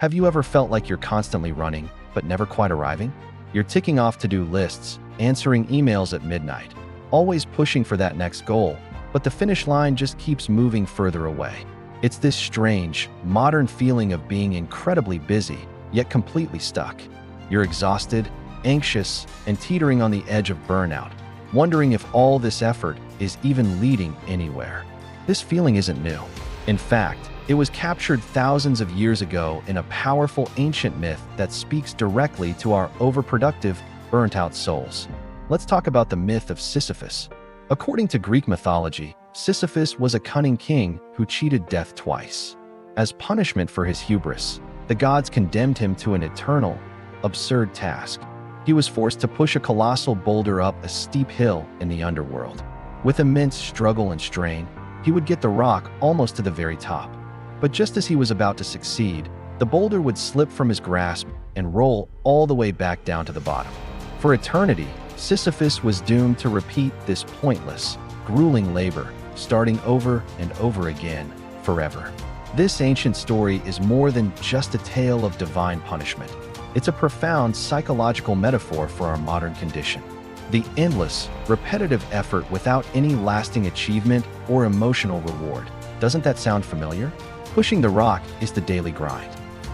Have you ever felt like you're constantly running, but never quite arriving? You're ticking off to-do lists, answering emails at midnight, always pushing for that next goal, but the finish line just keeps moving further away. It's this strange, modern feeling of being incredibly busy, yet completely stuck. You're exhausted, anxious, and teetering on the edge of burnout, wondering if all this effort is even leading anywhere. This feeling isn't new. In fact, it was captured thousands of years ago in a powerful ancient myth that speaks directly to our overproductive, burnt-out souls. Let's talk about the myth of Sisyphus. According to Greek mythology, Sisyphus was a cunning king who cheated death twice. As punishment for his hubris, the gods condemned him to an eternal, absurd task. He was forced to push a colossal boulder up a steep hill in the underworld. With immense struggle and strain, he would get the rock almost to the very top. But just as he was about to succeed, the boulder would slip from his grasp and roll all the way back down to the bottom. For eternity, Sisyphus was doomed to repeat this pointless, grueling labor, starting over and over again, forever. This ancient story is more than just a tale of divine punishment. It's a profound psychological metaphor for our modern condition. The endless, repetitive effort without any lasting achievement or emotional reward. Doesn't that sound familiar? Pushing the rock is the daily grind.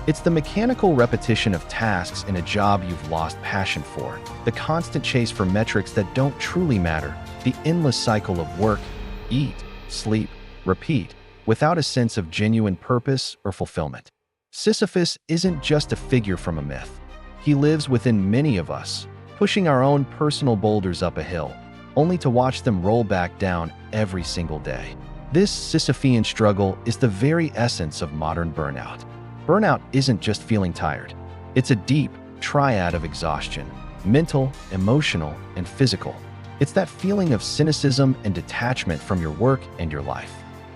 It's the mechanical repetition of tasks in a job you've lost passion for, the constant chase for metrics that don't truly matter, the endless cycle of work, eat, sleep, repeat, without a sense of genuine purpose or fulfillment. Sisyphus isn't just a figure from a myth. He lives within many of us, pushing our own personal boulders up a hill, only to watch them roll back down every single day. This Sisyphean struggle is the very essence of modern burnout. Burnout isn't just feeling tired. It's a deep triad of exhaustion, mental, emotional, and physical. It's that feeling of cynicism and detachment from your work and your life.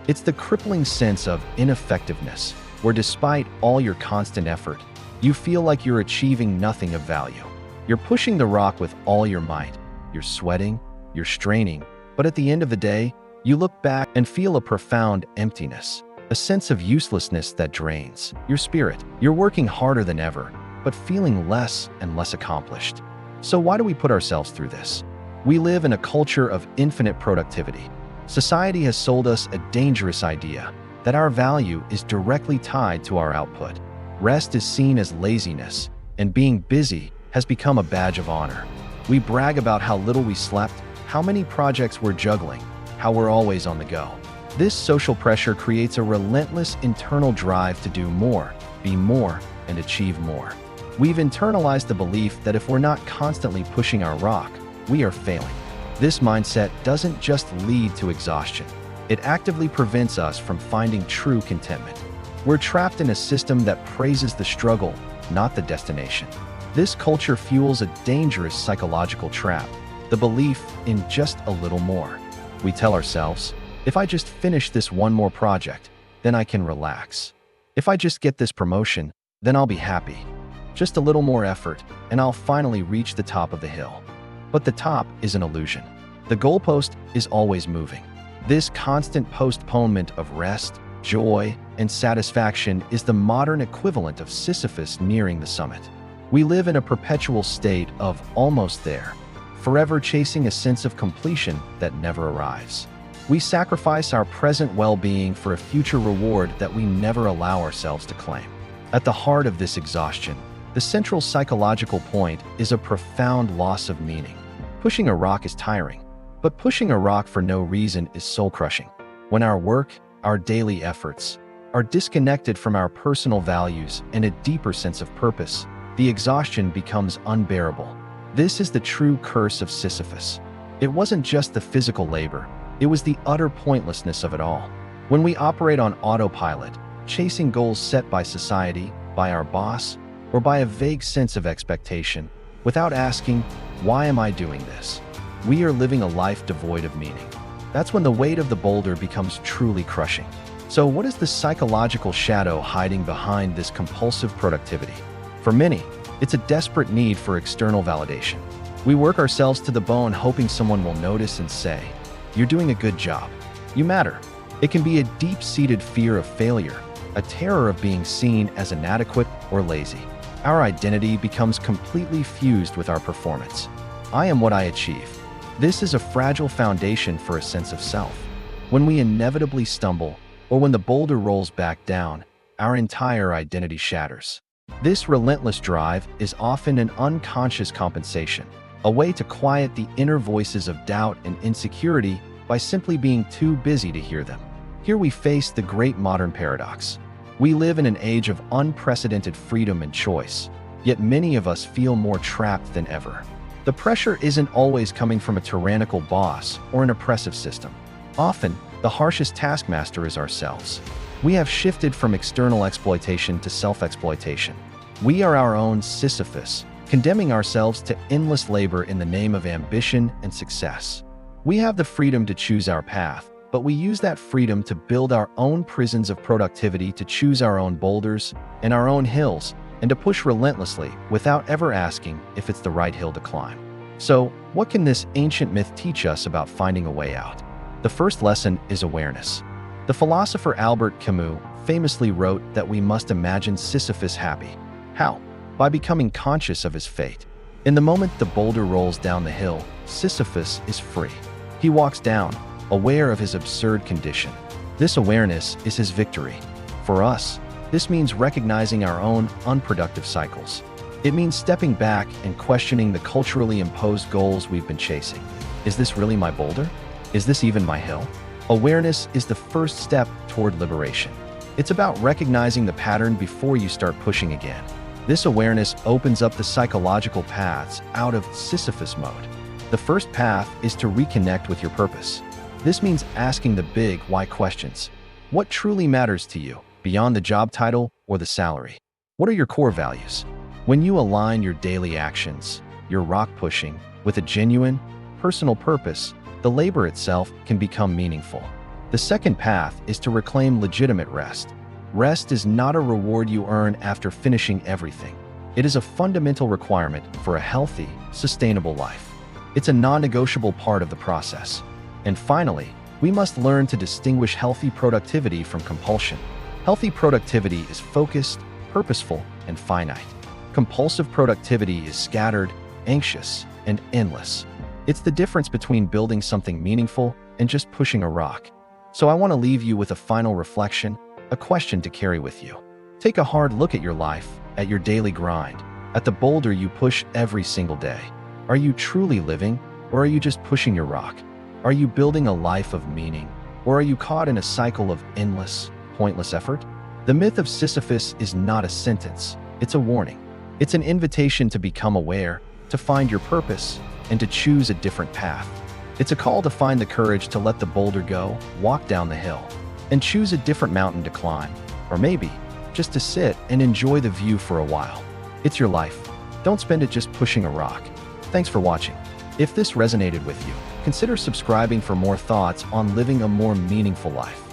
It's the crippling sense of ineffectiveness, where despite all your constant effort, you feel like you're achieving nothing of value. You're pushing the rock with all your might. You're sweating, you're straining, but at the end of the day, you look back and feel a profound emptiness, a sense of uselessness that drains your spirit. You're working harder than ever, but feeling less and less accomplished. So why do we put ourselves through this? We live in a culture of infinite productivity. Society has sold us a dangerous idea that our value is directly tied to our output. Rest is seen as laziness, and being busy has become a badge of honor. We brag about how little we slept, how many projects we're juggling, how we're always on the go. This social pressure creates a relentless internal drive to do more, be more, and achieve more. We've internalized the belief that if we're not constantly pushing our rock, we are failing. This mindset doesn't just lead to exhaustion. It actively prevents us from finding true contentment. We're trapped in a system that praises the struggle, not the destination. This culture fuels a dangerous psychological trap, the belief in just a little more. We tell ourselves, if I just finish this one more project, then I can relax. If I just get this promotion, then I'll be happy. Just a little more effort, and I'll finally reach the top of the hill. But the top is an illusion. The goalpost is always moving. This constant postponement of rest, joy, and satisfaction is the modern equivalent of Sisyphus nearing the summit. We live in a perpetual state of almost there, forever chasing a sense of completion that never arrives. We sacrifice our present well-being for a future reward that we never allow ourselves to claim. At the heart of this exhaustion, the central psychological point is a profound loss of meaning. Pushing a rock is tiring, but pushing a rock for no reason is soul-crushing. When our work, our daily efforts, are disconnected from our personal values and a deeper sense of purpose, the exhaustion becomes unbearable. This is the true curse of Sisyphus. It wasn't just the physical labor, it was the utter pointlessness of it all. When we operate on autopilot, chasing goals set by society, by our boss, or by a vague sense of expectation, without asking, why am I doing this? We are living a life devoid of meaning. That's when the weight of the boulder becomes truly crushing. So what is the psychological shadow hiding behind this compulsive productivity? For many, it's a desperate need for external validation. We work ourselves to the bone hoping someone will notice and say, "You're doing a good job. You matter." It can be a deep-seated fear of failure, a terror of being seen as inadequate or lazy. Our identity becomes completely fused with our performance. I am what I achieve. This is a fragile foundation for a sense of self. When we inevitably stumble, or when the boulder rolls back down, our entire identity shatters. This relentless drive is often an unconscious compensation, a way to quiet the inner voices of doubt and insecurity by simply being too busy to hear them. Here we face the great modern paradox. We live in an age of unprecedented freedom and choice, yet many of us feel more trapped than ever. The pressure isn't always coming from a tyrannical boss or an oppressive system. Often, the harshest taskmaster is ourselves. We have shifted from external exploitation to self-exploitation. We are our own Sisyphus, condemning ourselves to endless labor in the name of ambition and success. We have the freedom to choose our path, but we use that freedom to build our own prisons of productivity, to choose our own boulders and our own hills, and to push relentlessly without ever asking if it's the right hill to climb. So, what can this ancient myth teach us about finding a way out? The first lesson is awareness. The philosopher Albert Camus famously wrote that we must imagine Sisyphus happy. How? By becoming conscious of his fate. In the moment the boulder rolls down the hill, Sisyphus is free. He walks down, aware of his absurd condition. This awareness is his victory. For us, this means recognizing our own unproductive cycles. It means stepping back and questioning the culturally imposed goals we've been chasing. Is this really my boulder? Is this even my hill? Awareness is the first step toward liberation. It's about recognizing the pattern before you start pushing again. This awareness opens up the psychological paths out of Sisyphus mode. The first path is to reconnect with your purpose. This means asking the big why questions. What truly matters to you, beyond the job title or the salary? What are your core values? When you align your daily actions, your rock pushing, with a genuine, personal purpose, the labor itself can become meaningful. The second path is to reclaim legitimate rest. Rest is not a reward you earn after finishing everything. It is a fundamental requirement for a healthy, sustainable life. It's a non-negotiable part of the process. And finally, we must learn to distinguish healthy productivity from compulsion. Healthy productivity is focused, purposeful, and finite. Compulsive productivity is scattered, anxious, and endless. It's the difference between building something meaningful and just pushing a rock. So I want to leave you with a final reflection, a question to carry with you. Take a hard look at your life, at your daily grind, at the boulder you push every single day. Are you truly living, or are you just pushing your rock? Are you building a life of meaning, or are you caught in a cycle of endless, pointless effort? The myth of Sisyphus is not a sentence, it's a warning. It's an invitation to become aware, to find your purpose, and to choose a different path. It's a call to find the courage to let the boulder go, walk down the hill, and choose a different mountain to climb, or maybe just to sit and enjoy the view for a while. It's your life. Don't spend it just pushing a rock. Thanks for watching. If this resonated with you, consider subscribing for more thoughts on living a more meaningful life.